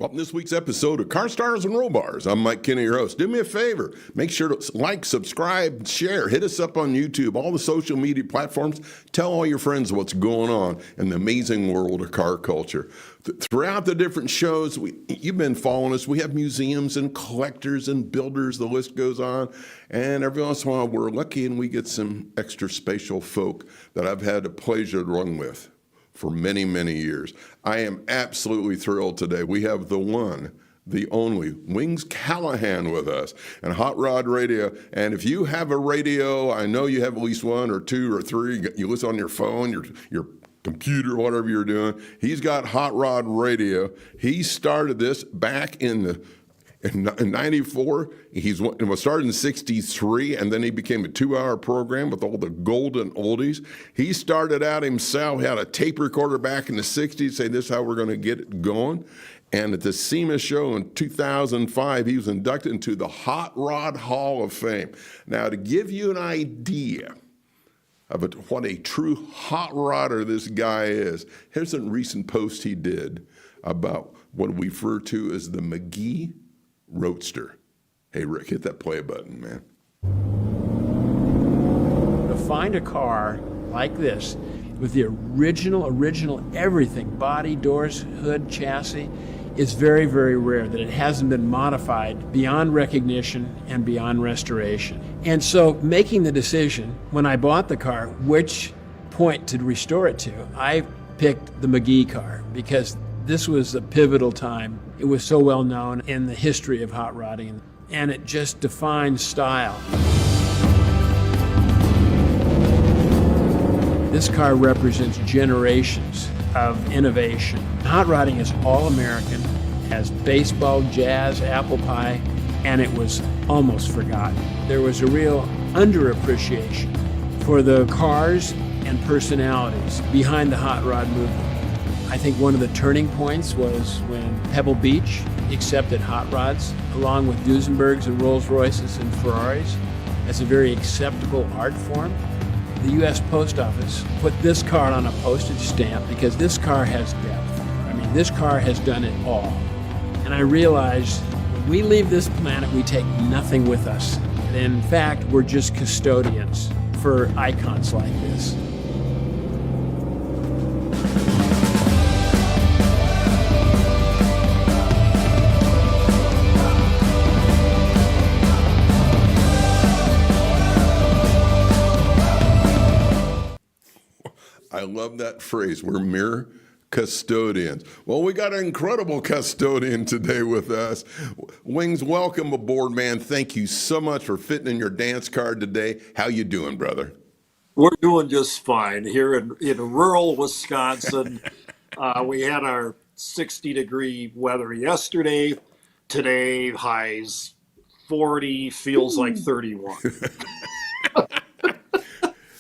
Well, this week's episode of Car Stars and Roll Bars. I'm Mike Kinney, your host. Do me a favor. Make sure to like, subscribe, share. Hit us up on YouTube, all the social media platforms. Tell all your friends what's going on in the amazing world of car culture. Throughout the different shows, you've been following us. We have museums and collectors and builders. The list goes on. And every once in a while, we're lucky and we get some extra special folk that I've had the pleasure to run with for many, many years. I am absolutely thrilled today. We have the one, the only Wings Kalahan with us and Hot Rod Radio. And if you have a radio, I know you have at least one or two or three. You listen on your phone, your computer, whatever you're doing. He's got Hot Rod Radio. He started this back in 94. It was started in 63, and then he became a 2-hour program with all the golden oldies. He started out himself, had a tape recorder back in the 60s, saying this is how we're going to get it going. And at the SEMA show in 2005, he was inducted into the Hot Rod Hall of Fame. Now, to give you an idea of what a true hot rodder this guy is, here's a recent post he did about what we refer to as the McGee Roadster. Hey, Rick, hit that play button, man. To find a car like this with the original everything, body, doors, hood, chassis, is very, very rare, that it hasn't been modified beyond recognition and beyond restoration. And so making the decision when I bought the car, which point to restore it to, I picked the McGee car because this was a pivotal time. It was so well known in the history of hot rodding, and it just defined style. This car represents generations of innovation. Hot rodding is all American, has baseball, jazz, apple pie, and it was almost forgotten. There was a real underappreciation for the cars and personalities behind the hot rod movement. I think one of the turning points was when Pebble Beach accepted hot rods, along with Duesenbergs and Rolls Royces and Ferraris, as a very acceptable art form. The U.S. Post Office put this car on a postage stamp because this car has depth. I mean, this car has done it all. And I realized when we leave this planet, we take nothing with us. And in fact, we're just custodians for icons like this. I love that phrase. We're mere custodians. Well, we got an incredible custodian today with us. Wings, welcome aboard, man. Thank you so much for fitting in your dance card today. How you doing, brother? We're doing just fine here in rural Wisconsin. We had our 60-degree weather yesterday. Today, highs 40, feels like 31.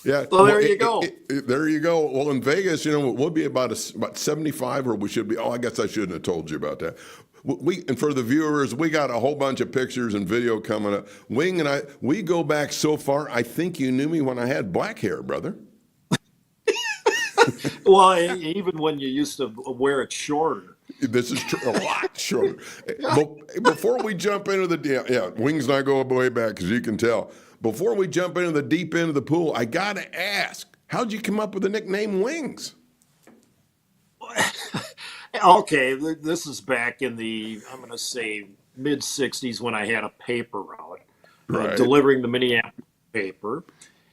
Yeah. So there you go. There you go. Well, in Vegas, we'll be about 75, or we should be. Oh, I guess I shouldn't have told you about that. And for the viewers, we got a whole bunch of pictures and video coming up. Wing and I, we go back so far. I think you knew me when I had black hair, brother. Well, even when you used to wear it shorter. This is true, a lot shorter. Before we jump into the Wings and I go way back, as you can tell. Before we jump into the deep end of the pool, I got to ask, how'd you come up with the nickname Wings? Okay, this is back in the, I'm going to say, mid-'60s when I had a paper route, delivering the Minneapolis paper.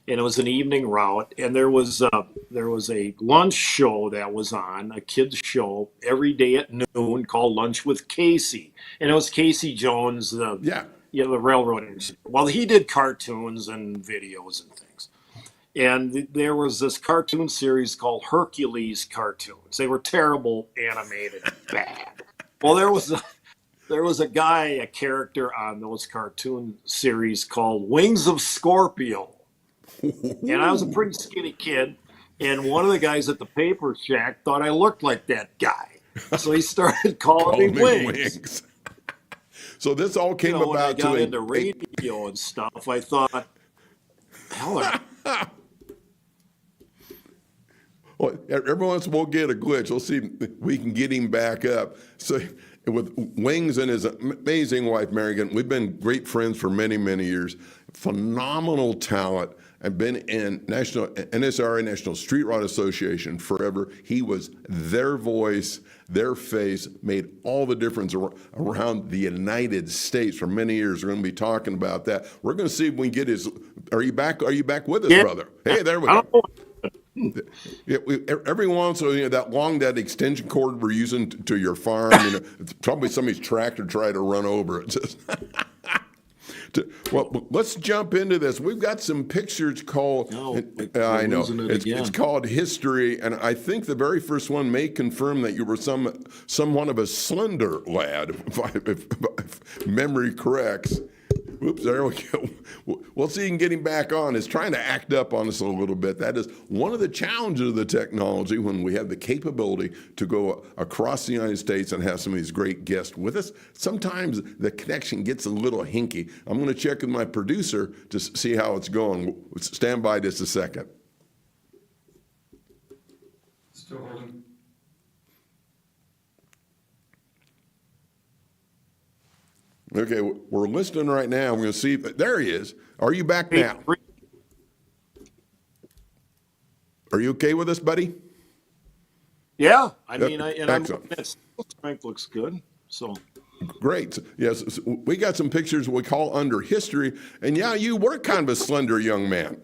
And it was an evening route, and there was a lunch show that was on, a kids show, every day at noon called Lunch with Casey. And it was Casey Jones, the railroad engineer. Well, he did cartoons and videos and things. And there was this cartoon series called Hercules cartoons. They were terrible, animated, bad. Well, there was a guy, a character on those cartoon series called Wings of Scorpio. And I was a pretty skinny kid, and one of the guys at the paper shack thought I looked like that guy. So he started calling me Wings. So this all came about when I got into radio and stuff. I thought, hell, well, every once we'll get a glitch. We'll see if we can get him back up. So with Wings and his amazing wife, Marigan. We've been great friends for many, many years. Phenomenal talent. I've been in NSRA, National Street Rod Association, forever. He was their voice, their face, made all the difference around the United States for many years. We're going to be talking about that. We're going to see if we can get his. Are you back? Are you back with us, brother? Hey, there we go. Yeah, every once in a while, that extension cord we're using to your farm, it's probably somebody's tractor trying to run over it. Well, let's jump into this. We've got some pictures called. I know it's called History, and I think the very first one may confirm that you were somewhat of a slender lad, if memory corrects. Oops, there we go. We'll see if you can get him back on. He's trying to act up on us a little bit. That is one of the challenges of the technology when we have the capability to go across the United States and have some of these great guests with us. Sometimes the connection gets a little hinky. I'm going to check with my producer to see how it's going. Stand by just a second. Still holding. Okay, we're listening right now. We're going to see. There he is. Are you back now? Are you okay with us, buddy? Yeah, I'm excellent. Strength looks good. So great. Yes, so we got some pictures we call under history, and yeah, you were kind of a slender young man.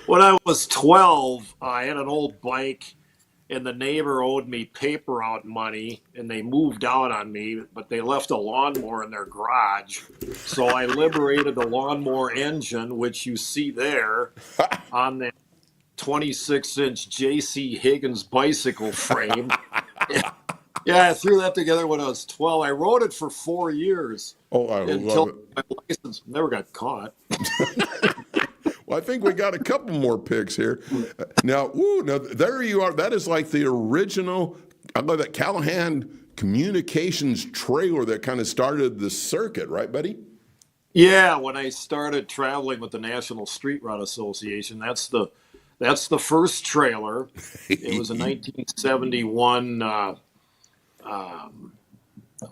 When I was 12, I had an old bike, and the neighbor owed me paper route money, and they moved out on me, but they left a lawnmower in their garage. So I liberated the lawnmower engine, which you see there on that 26-inch J.C. Higgins bicycle frame. Yeah, I threw that together when I was 12. I rode it for 4 years. Oh, I love it. My license never got caught. Well, I think we got a couple more pics here. Now, there you are. That is like the original, I love that Kalahan communications trailer that kind of started the circuit, right, buddy? Yeah, when I started traveling with the National Street Rod Association, that's the first trailer. It was a 1971.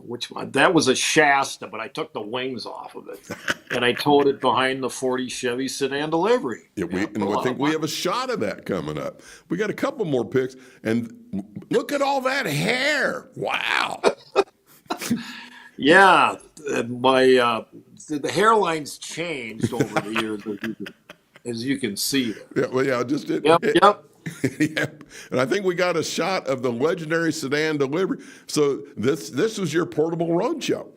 Which one? That was a Shasta, but I took the wings off of it, and I towed it behind the 40 Chevy sedan delivery. Yeah, I think we have a shot of that coming up. We got a couple more pics, and look at all that hair! Wow. Yeah, my the hairline's changed over the years, as you can see. Yeah, well, yeah, Yep. Yep. And I think we got a shot of the legendary sedan delivery. So this was your portable road show.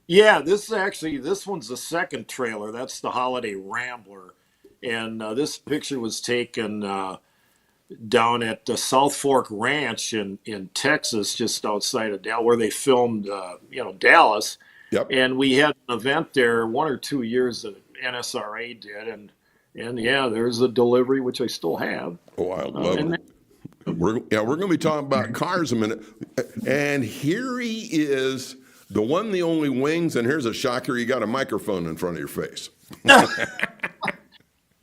Yeah, this one's the second trailer. That's the Holiday Rambler, and this picture was taken down at the South Fork Ranch in Texas, just outside of Dallas, where they filmed Dallas. Yep. And we had an event there 1 or 2 years that NSRA did, and yeah, there's a delivery, which I still have. Oh, I love it. We're going to be talking about cars a minute. And here he is, the one, the only Wings. And here's a shocker. You got a microphone in front of your face.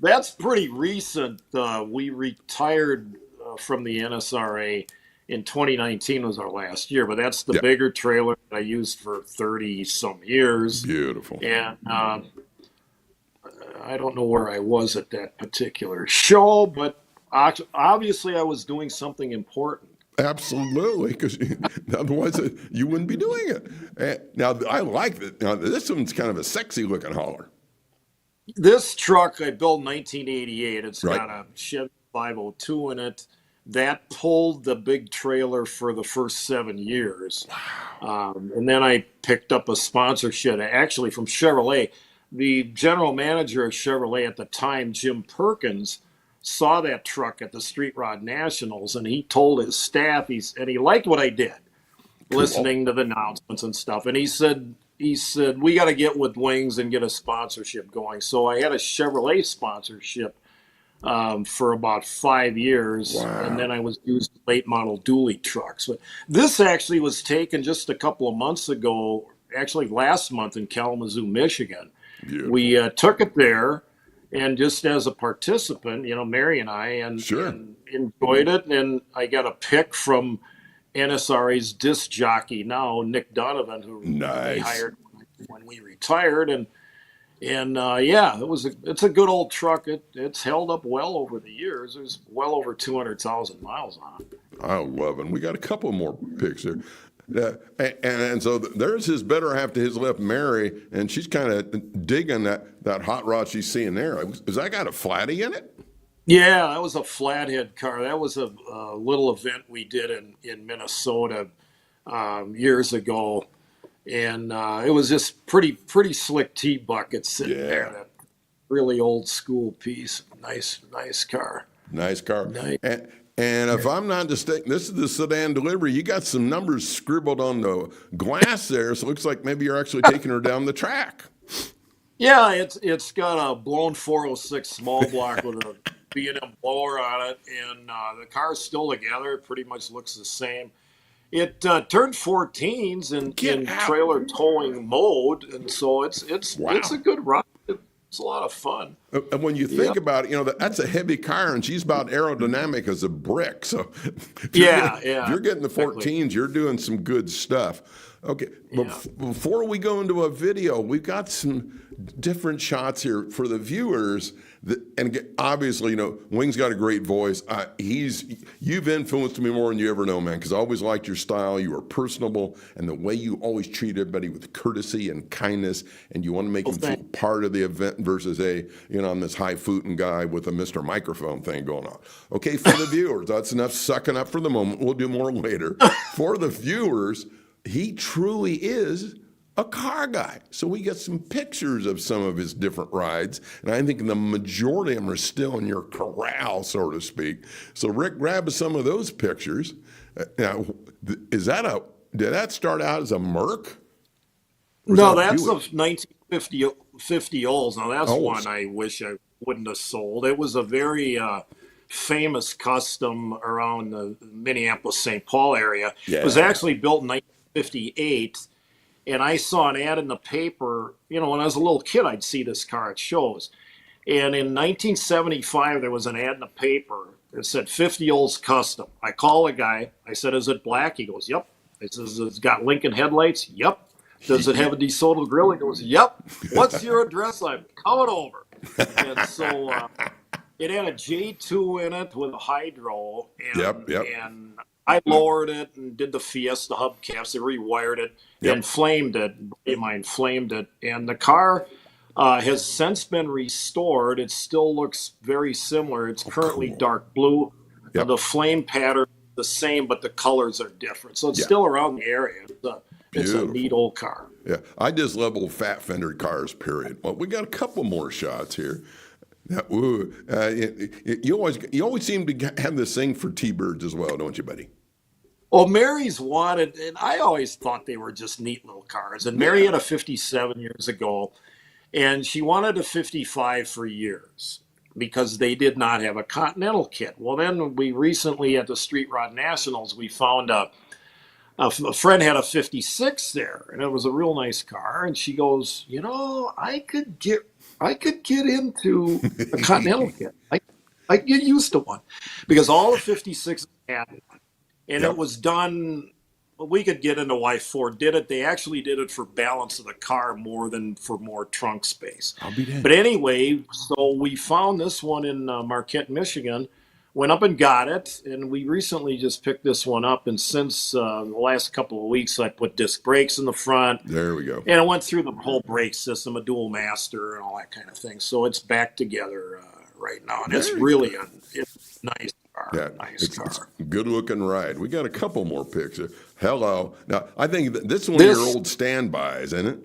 That's pretty recent. We retired from the NSRA in 2019 was our last year, but that's the bigger trailer that I used for 30 some years. Beautiful. And I don't know where I was at that particular show, but obviously I was doing something important. Absolutely, because otherwise you wouldn't be doing it. Now, I like it. Now, this one's kind of a sexy looking hauler. This truck I built in 1988. It's right. got a Chevy 502 in it. That pulled the big trailer for the first 7 years. Wow. And then I picked up a sponsorship, actually from Chevrolet. The general manager of Chevrolet at the time, Jim Perkins, saw that truck at the Street Rod Nationals, and he told his staff, and he liked what I did, listening to the announcements and stuff. And he said, we got to get with Wings and get a sponsorship going. So I had a Chevrolet sponsorship for about 5 years, wow. And then I was using late model dually trucks. But this actually was taken just a couple of months ago, actually last month in Kalamazoo, Michigan. Beautiful. We took it there, and just as a participant, Mary and I, and enjoyed it. And I got a pic from NSRA's disc jockey now, Nick Donovan, who they Nice. hired when we retired, and yeah, it's a good old truck. It's held up well over the years. There's well over 200,000 miles on it. I love it. We got a couple more pics there. And so there's his better half to his left, Mary, and she's kind of digging that hot rod she's seeing there. Has that got a flatty in it? Yeah, that was a flathead car. That was a little event we did in Minnesota years ago, and it was just pretty slick T-bucket sitting there. That really old school piece. Nice car. Nice car. Nice. And if I'm not mistaken, this is the sedan delivery. You got some numbers scribbled on the glass there, so it looks like maybe you're actually taking her down the track. Yeah, it's got a blown 406 small block with a B&M blower on it, and the car's still together. It pretty much looks the same. It turned 14s in trailer towing mode, and so it's a good ride. It's a lot of fun. And when you think about it, that's a heavy car, and she's about aerodynamic as a brick. So if you're getting the 14s, you're doing some good stuff. Okay, before we go into a video, we've got some different shots here for the viewers. And obviously, Wing's got a great voice. You've influenced me more than you ever know, man, because I always liked your style. You are personable, and the way you always treat everybody with courtesy and kindness, and you want to make them feel part of the event versus I'm this highfalutin guy with a Mr. Microphone thing going on. Okay, for the viewers, that's enough sucking up for the moment. We'll do more later. For the viewers, he truly is a car guy. So we get some pictures of some of his different rides, and I think the majority of them are still in your corral, so to speak. So Rick, grab some of those pictures. Now, did that start out as a Merc? No, that's a 1950 Olds. Now that's one I wish I wouldn't have sold. It was a very famous custom around the Minneapolis-St. Paul area. Yeah. It was actually built in 1958. And I saw an ad in the paper, when I was a little kid, I'd see this car at shows. And in 1975, there was an ad in the paper that said 50 Olds Custom. I call the guy. I said, is it black? He goes, yep. I says, it's got Lincoln headlights? Yep. Does it have a DeSoto grill? He goes, yep. What's your address? I'm coming over. And so it had a J2 in it with a hydro. And, and I lowered it and did the Fiesta hubcaps. They rewired it and flamed it. Flamed it. And the car has since been restored. It still looks very similar. It's currently dark blue. The flame pattern is the same, but the colors are different. So it's still around the area. It's a neat old car. Yeah, I just love old fat fender cars, period. Well, we got a couple more shots here. You always seem to have this thing for T-Birds as well, don't you, buddy? Well, Mary's wanted, and I always thought they were just neat little cars. And Mary had a 57 years ago, and she wanted a 55 for years because they did not have a Continental kit. Well, then we recently at the Street Rod Nationals, we found a friend had a 56 there, and it was a real nice car. And she goes, I could get into a Continental kit. I could get used to one because all the 56 had one. And it was done, we could get into why Ford did it. They actually did it for balance of the car more than for more trunk space. I'll be damned. But anyway, so we found this one in Marquette, Michigan, went up and got it. And we recently just picked this one up. And since the last couple of weeks, I put disc brakes in the front. There we go. And I went through the whole brake system, a dual master and all that kind of thing. So it's back together right now. And it's really it's nice. Yeah, it's a good-looking ride. We got a couple more pictures. Hello. Now, I think this is one of your old standbys, isn't it?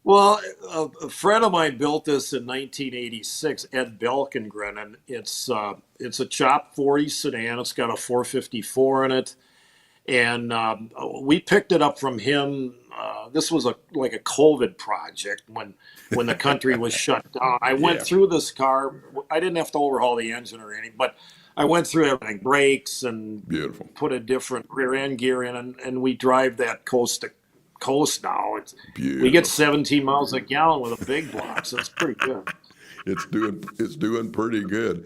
Well, a friend of mine built this in 1986, Ed Belkengren, and it's a Chop 40 sedan. It's got a 454 in it, and we picked it up from him. This was like a COVID project when the country was shut down. I went through this car. I didn't have to overhaul the engine or anything, but I went through everything, brakes, and put a different rear end gear in, and we drive that coast to coast now. We get 17 miles a gallon with a big block, so it's pretty good. It's doing pretty good.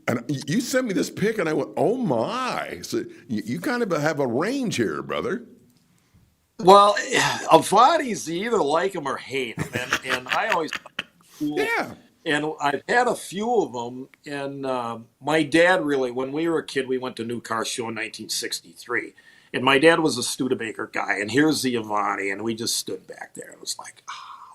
And you sent me this pic, and I went, "Oh my!" So you kind of have a range here, brother. Well, Avadis, you either like them or hate them, and I always cool. Yeah, And I've had a few of them. And my dad really, when we were a kid, we went to New Car Show in 1963. And my dad was a Studebaker guy. And here's the Avani. And we just stood back there. It was like,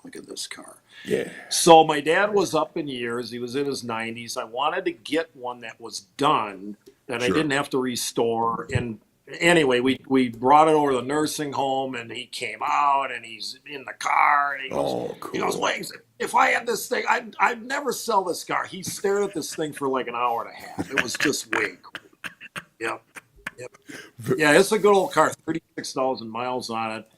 look at this car. yeah, So my dad was up in years. He was in his 90s. I wanted to get one that was done, that I Sure. didn't have to restore. And anyway, we brought it over to the nursing home, and he came out, and he's in the car, and he goes, Oh, cool. he goes, Wings, if I had this thing, I'd never sell this car. He stared at this thing for like an hour and a half. It was just way cool. Yep. Yeah, it's a good old car, 36,000 miles on it.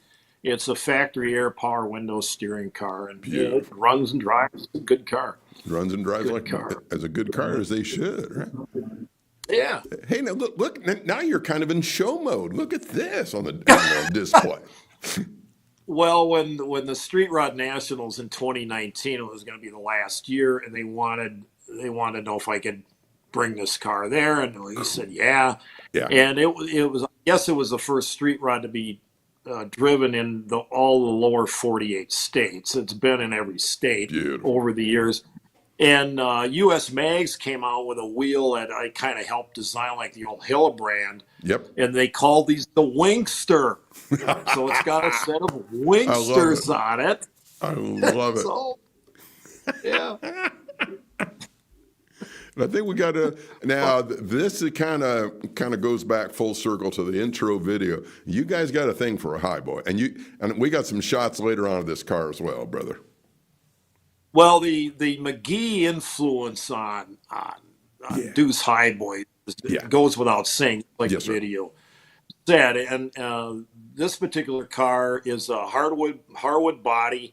It's a factory air power window steering car, and it runs and drives. It's a good car. Runs and drives Good car. as a good car as they should, right? Yeah. Hey, now look! Now you're kind of in show mode. Look at this on the display. Well, when the Street Rod Nationals in 2019, it was going to be the last year, and they wanted to know if I could bring this car there, and he said, yeah. And it was, I guess it was the first Street Rod to be driven in all the lower 48 states. It's been in every state over the years. And U.S. Mags came out with a wheel that I kind of helped design, like the old Hillebrand. Yep. And they called these the Wingster. So it's got a set of Wingsters on it. I love it. So, yeah. I think we got to now. This kind of goes back full circle to the intro video. You guys got a thing for a high boy, and we got some shots later on of this car as well, brother. Well, the McGee influence on Deuce High Boy goes without saying, like the video said. And this particular car is a hardwood body.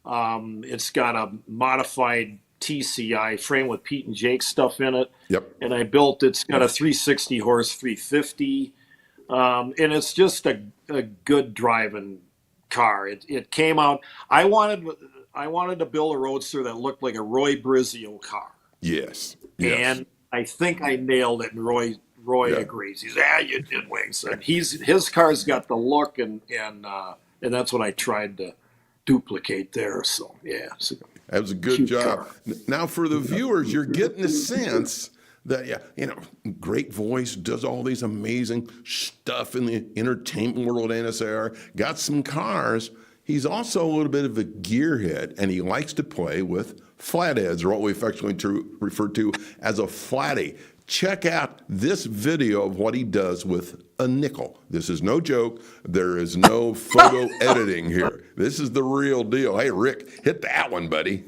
It's got a modified TCI frame with Pete and Jake stuff in it. Yep. And I built it's got a 360 horse 350. And it's just a good driving car. It came out. I wanted to build a roadster that looked like a Roy Brizio car. Yes. And I think I nailed it, and Roy agrees. He's, you did, Wings. And his car's got the look, and that's what I tried to duplicate there. So yeah, that was a good job. Car. Now for the viewers, you're getting a sense that great voice, does all these amazing stuff in the entertainment world. NSAR got some cars. He's also a little bit of a gearhead, and he likes to play with flatheads, or what we affectionately refer to as a flatty. Check out this video of what he does with a nickel. This is no joke. There is no photo editing here. This is the real deal. Hey, Rick, hit that one, buddy.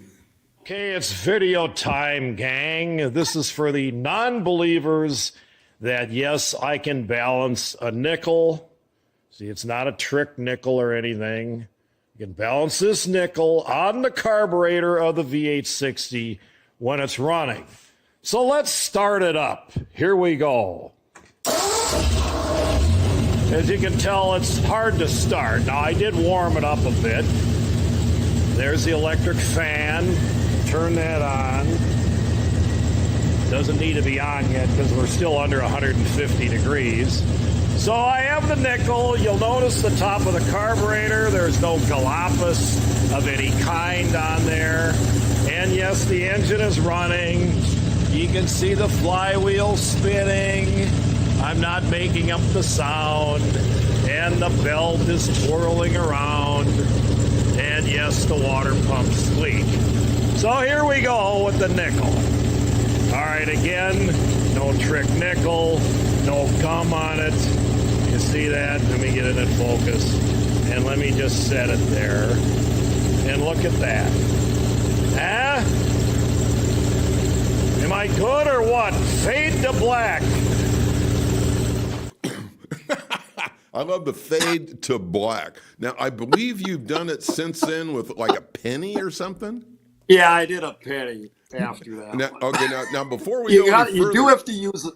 Okay, it's video time, gang. This is for the non-believers that, yes, I can balance a nickel. See, it's not a trick nickel or anything. You can balance this nickel on the carburetor of the V860 when it's running. So let's start it up. Here we go. As you can tell, it's hard to start. Now, I did warm it up a bit. There's the electric fan. Turn that on. Doesn't need to be on yet because we're still under 150 degrees. So I have the nickel. You'll notice the top of the carburetor. There's no galapagos of any kind on there. And yes, the engine is running. You can see the flywheel spinning. I'm not making up the sound. And the belt is twirling around. And yes, the water pump squeak. So here we go with the nickel. All right, again, no trick nickel, no gum on it. You see that? Let me get it in focus. And let me just set it there. And look at that. Huh? Am I good or what? Fade to black. I love the fade to black. Now, I believe you've done it since then with like a penny or something? Yeah, I did a penny after that. Now before we go any further, you do have to use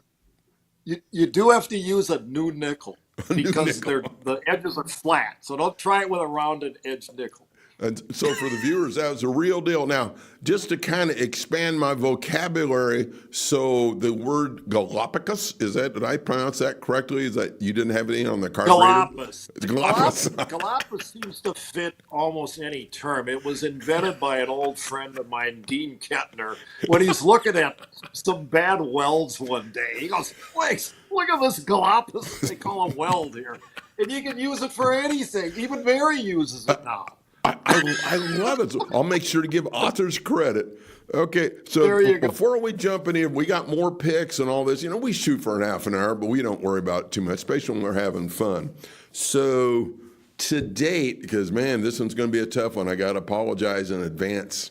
you do have to use a new nickel because the edges are flat. So don't try it with a rounded edge nickel. And so for the viewers, that was a real deal. Now, just to kind of expand my vocabulary, so the word Galapagos, did I pronounce that correctly? Is that you didn't have any on the carburetor? Galapagos. Galapagos. Galapagos seems to fit almost any term. It was invented by an old friend of mine, Dean Kettner, when he's looking at some bad welds one day. He goes, "Wait, look at this Galapagos." They call a weld here. And you can use it for anything. Even Mary uses it now. I love it. So I'll make sure to give authors credit. Okay, so There you go. before we jump in here, we got more picks and all this. You know, we shoot for an half an hour, but we don't worry about it too much, especially when we're having fun. So to date, because, man, this one's going to be a tough one. I got to apologize in advance.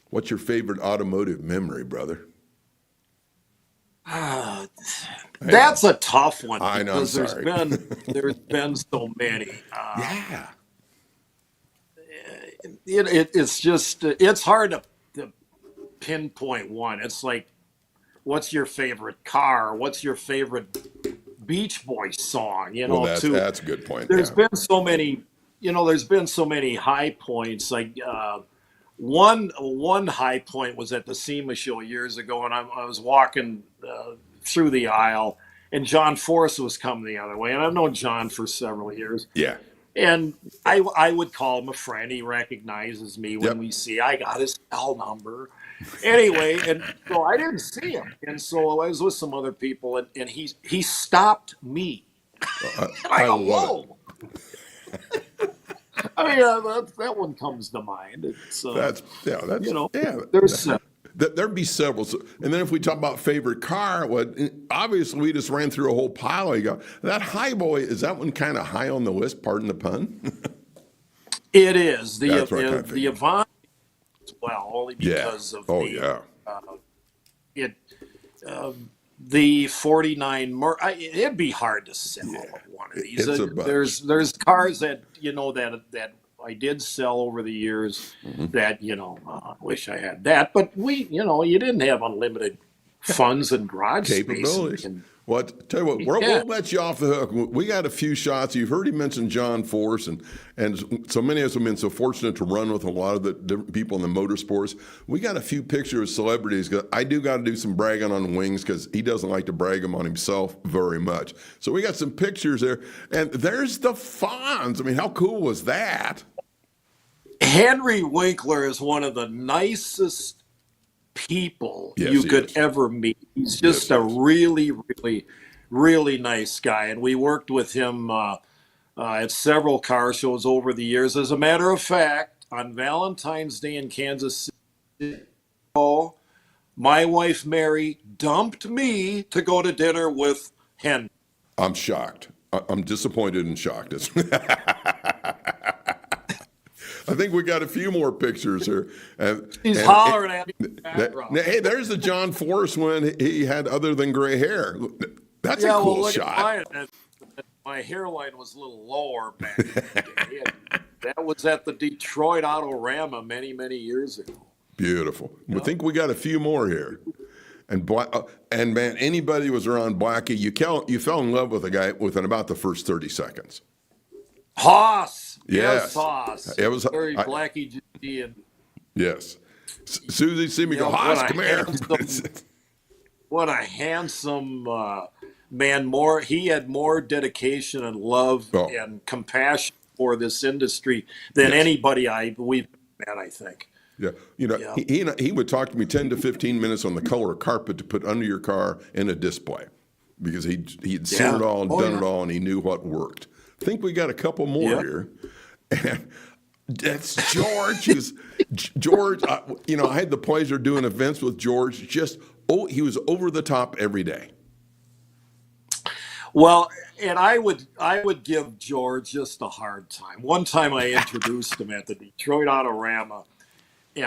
What's your favorite automotive memory, brother? That's a tough one. I know, I'm Because sorry. there's been so many. Yeah. It's just it's hard to pinpoint one. It's like, what's your favorite car? What's your favorite Beach Boys song? You know, Well, that's a good point. there's Yeah. been so many. You know, there's been so many high points. Like one high point was at the SEMA show years ago, and I was walking through the aisle, and John Force was coming the other way, and I've known John for several years. Yeah. And I would call him a friend. He recognizes me when Yep. we see. I got his cell number. Anyway, and so I didn't see him. And so I was with some other people, and he stopped me. And I go, love whoa. I mean, that one comes to mind. It's, That's you know, yeah. there's There'd be several. So, and then if we talk about favorite car, obviously we just ran through a whole pile. You go, that high boy, is that one kind of high on the list? Pardon the pun. it is That's what I kinda the figured. Avant as well, only because of Oh, the yeah. it the 49 it'd be hard to sell one of these. It's a bunch. There's cars that that I did sell over the years Mm-hmm. that I wish I had that, but you didn't have unlimited funds and garage space. Capabilities. And Well, tell you what, Yeah. we'll let you off the hook. We got a few shots. You've heard him mention John Force, and so many of us have been so fortunate to run with a lot of the different people in the motorsports. We got a few pictures of celebrities. I do got to do some bragging on Wings because he doesn't like to brag them on himself very much. So we got some pictures there, and there's the Fonz. I mean, how cool was that? Henry Winkler is one of the nicest people Yes, you he could is. ever meet. He's just Yes, a he is. really, really, really nice guy. And we worked with him at several car shows over the years. As a matter of fact, on Valentine's Day in Kansas City, my wife Mary dumped me to go to dinner with Henry. I'm shocked. I'm disappointed and shocked. I think we got a few more pictures here. He's hollering at me in the background. Hey, there's the John Force one he had other than gray hair. That's a cool look shot. at mine. My hairline was a little lower back in the day. And that was at the Detroit Autorama many, many years ago. Beautiful. I think we got a few more here. And man, anybody who was around Blackie, you fell in love with a guy within about the first 30 seconds. Haas. Yes. Haas. It was- Very I- Blackie G. And Yes. Susie see me go, what Haas, a come here. what a handsome man. He had more dedication and love Oh. and compassion for this industry than Yes. anybody we've met, I think. Yeah, Yeah. he would talk to me 10 to 15 minutes on the color of carpet to put under your car in a display because he'd seen Yeah. it all and Oh, done yeah. it all and he knew what worked. I think we got a couple more Yeah. here. And that's George. George, I had the pleasure of doing events with George. He was over the top every day. Well, and I would give George just a hard time. One time I introduced him at the Detroit Autorama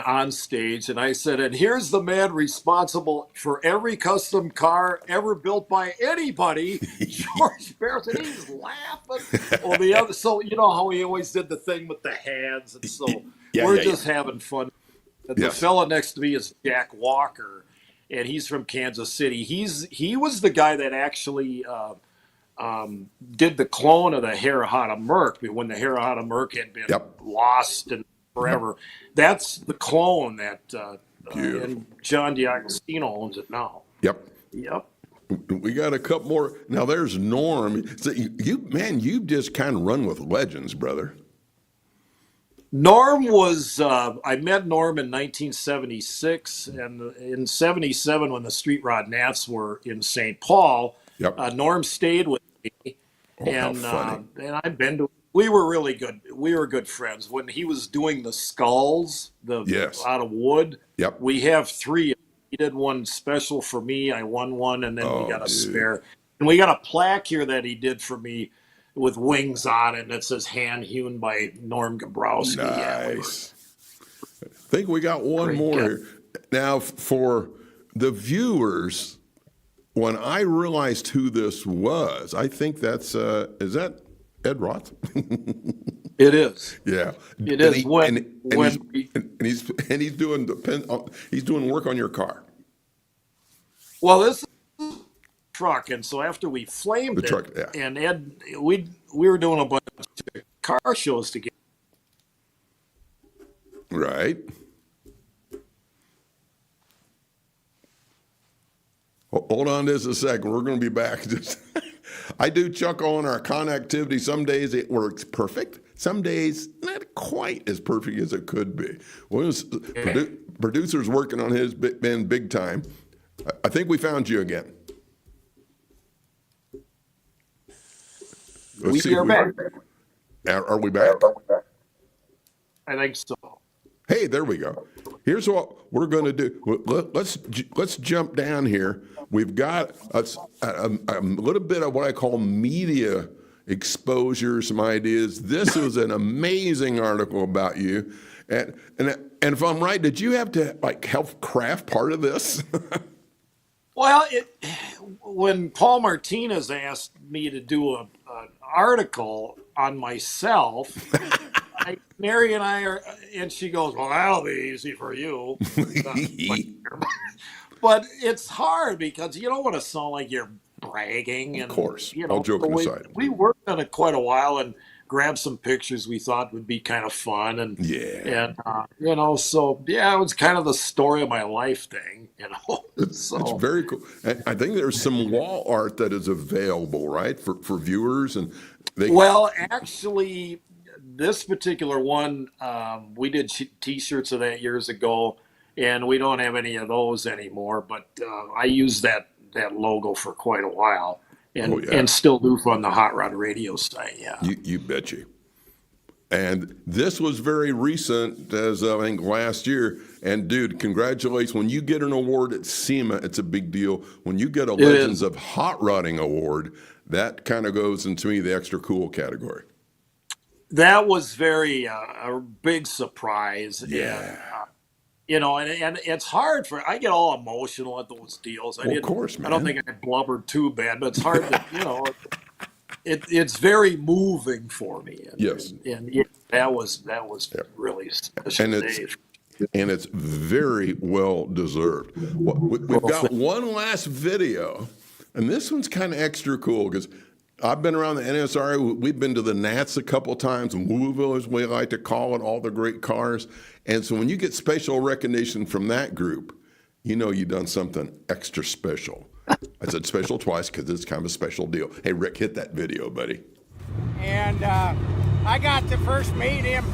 on stage, and I said, and here's the man responsible for every custom car ever built by anybody, George Barris, and he's laughing. Well, so you know how he always did the thing with the hands, and so we're just having fun. The Yes. fella next to me is Jack Walker, and he's from Kansas City. He was the guy that actually did the clone of the Harahata Merc when the Harahata Merc had been Yep. lost and forever. That's the clone that Beautiful. and John D'Agostino owns it now. Yep. Yep. We got a couple more. Now there's Norm. So you've just kind of run with legends, brother. Norm was, I met Norm in 1976, and in 77 when the Street Rod Nats were in St. Paul, Yep. Norm stayed with me, Oh, how and funny. and I've been to. We were really good. We were good friends when he was doing the skulls, Yes. out of wood. Yep. We have three. He did one special for me. I won one, and then we got a spare. And we got a plaque here that he did for me with wings on it, and it says hand hewn by Norm Gabrowski. Nice. I think we got one Great more guy. here. Now, for the viewers, when I realized who this was, I think that's, is that Ed Roth? It is. Yeah. It is. He's doing he's doing work on your car. Well, this is a truck, and so after we flamed The truck, it, yeah. and Ed, we were doing a bunch of car shows together. Right. Hold on just a second. We're going to be back. I do chuckle on our connectivity. Some days it works perfect. Some days not quite as perfect as it could be. Well, producer's working on his big time. I think we found you again. Let's see We if are back. Are we back? I think so. Hey, there we go. Here's what we're going to do. Let's jump down here. We've got a little bit of what I call media exposure, some ideas. This was an amazing article about you, and if I'm right, did you have to like help craft part of this? Well, when Paul Martinez asked me to do an article on myself, Mary and I are, and she goes, "Well, that'll be easy for you." But it's hard because you don't want to sound like you're bragging. And, Of course, you know, all joking so aside. we worked on it quite a while and grabbed some pictures we thought would be kind of fun. And you know, so yeah, it was kind of the story of my life thing. You know, It's very cool. And I think there's some wall art that is available, right, for viewers, and well, actually, this particular one, we did T-shirts of that years ago, and we don't have any of those anymore. But I used that logo for quite a while, and still do on the Hot Rod Radio site. Yeah, you bet you. And this was very recent, as I think last year. And dude, congratulations! When you get an award at SEMA, it's a big deal. When you get a Legends of Hot Rodding award, that kind of goes into me the extra cool category. That was very a big surprise. Yeah. And, you know, and it's hard I get all emotional at those deals. Of course, man. I don't think I blubbered too bad, but it's hard to, you know, it's very moving for me. And, Yes. And yeah, that was really special. And it's very well deserved. We've got one last video, and this one's kind of extra cool because I've been around the NSRA. We've been to the Nats a couple times, Louisville, as we like to call it, all the great cars. And so when you get special recognition from that group, you know you've done something extra special. I said special twice because it's kind of a special deal. Hey, Rick, hit that video, buddy. And I got to first meet him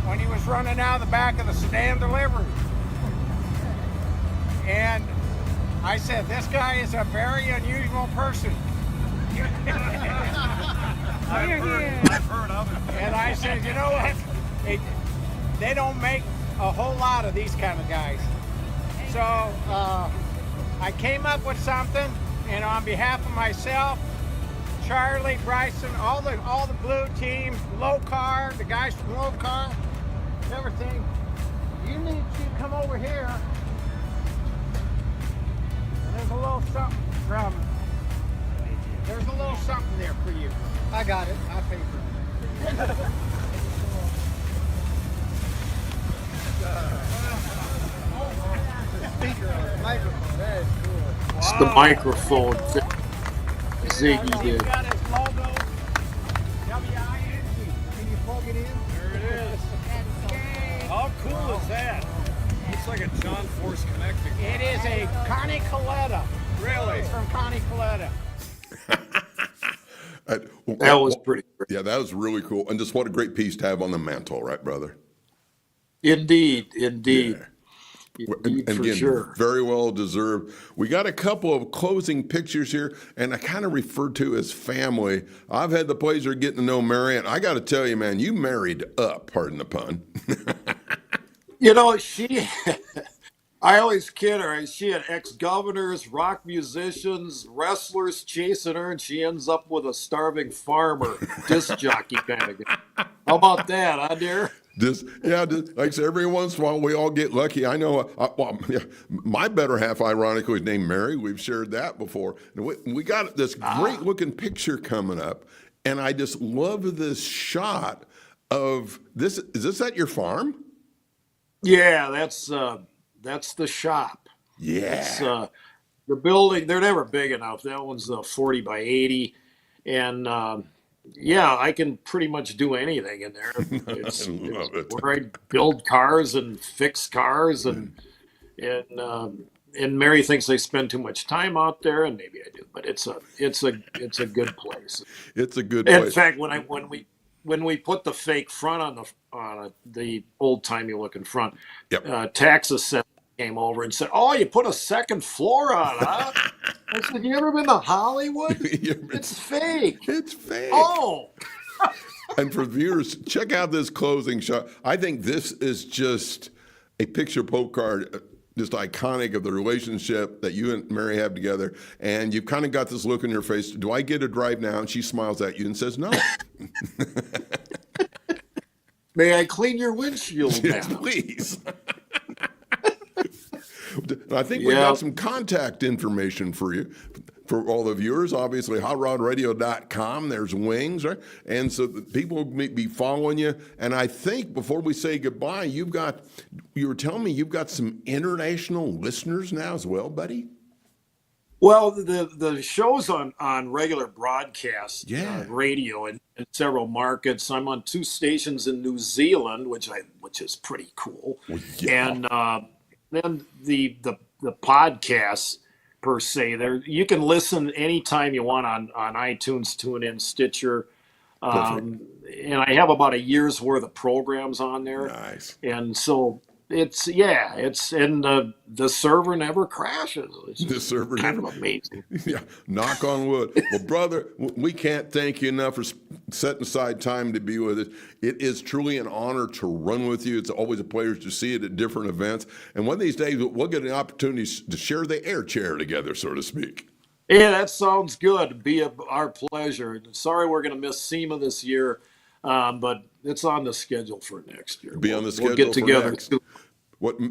when he was running out of the back of the sedan delivery. And I said, this guy is a very unusual person. I've heard of it. And I said, you know what? They don't make a whole lot of these kind of guys. So I came up with something, and on behalf of myself, Charlie, Bryson, all the blue team, Low Car, the guys from Low Car, everything, you need to come over here. And there's a little something there's a little something there for you. I got it. I paid for it. The speaker, microphone. That is cool. It's the microphone Ziggy did. Got his logo, WING. Can you plug it in? There it is. How cool is that? Looks like a John Force connecting. It is a Connie Coletta. Really? It's from Connie Coletta. That was pretty great. Yeah, that was really cool. And just what a great piece to have on the mantle, right, brother? Indeed. Yeah. Indeed, And for again, sure. very well deserved. We got a couple of closing pictures here, and I kind of refer to as family. I've had the pleasure of getting to know Mary, and I got to tell you, man, you married up, pardon the pun. You know, I always kid her. She had ex-governors, rock musicians, wrestlers chasing her, and she ends up with a starving farmer, disc jockey kind of guy. How about that, huh, dear? Like I said, every once in a while we all get lucky. I know, my better half, ironically, is named Mary. We've shared that before. And we got this great looking picture coming up, and I just love this shot of this. Is this at your farm? Yeah, that's the shop. Yeah. It's the building. They're never big enough. That one's 40 by 80, and yeah, I can pretty much do anything in there. It's where I build cars and fix cars, and Mary thinks I spend too much time out there, and maybe I do, but it's a good place. It's a good place. In fact, when we put the fake front on the old timey looking front, Yep. tax assessor came over and said, "Oh, you put a second floor on, huh?" I said, "You ever been to Hollywood? It's fake." It's fake. Oh. And for viewers, check out this closing shot. I think this is just a picture postcard, just iconic of the relationship that you and Mary have together. And you've kind of got this look in your face. Do I get a drive now? And she smiles at you and says, no. May I clean your windshield now? Yes, please. I think we got some contact information for you. For all the viewers, obviously, hotrodradio.com. There's Wings, right? And so people may be following you. And I think before we say goodbye, you were telling me you've got some international listeners now as well, buddy? Well, the show's on regular broadcast radio in several markets. I'm on 2 stations in New Zealand, which is pretty cool. Well, yeah. And then the podcasts per se, there you can listen anytime you want on iTunes, TuneIn, Stitcher. And I have about a year's worth of programs on there. Nice. And so it's and the server never crashes. It's The server kind never- of amazing. Yeah, knock on wood. Well, brother, we can't thank you enough for setting aside time to be with us. It is truly an honor to run with you. It's always a pleasure to see it at different events. And one of these days, we'll get an opportunity to share the air chair together, so to speak. Yeah, that sounds good. It'd be our pleasure. Sorry we're going to miss SEMA this year, but it's on the schedule for next year. Be on the schedule We'll get for together. next.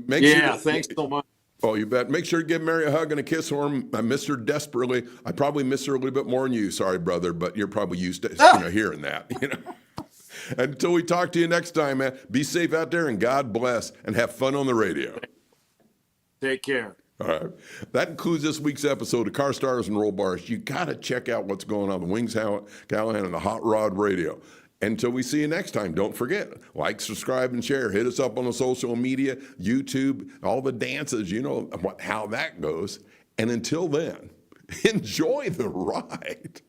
Make sure Thanks so much. Oh, you bet. Make sure to give Mary a hug and a kiss for him. I miss her desperately. I probably miss her a little bit more than you. Sorry, brother, but you're probably used to hearing that. Until we talk to you next time, man, be safe out there and God bless and have fun on the radio. Take care. All right. That concludes this week's episode of Car Stars and Roll Bars. You got to check out what's going on the Wings Kalahan and the Hot Rod Radio. Until we see you next time, don't forget, like, subscribe, and share. Hit us up on the social media, YouTube, all the dances, you know how that goes. And until then, enjoy the ride.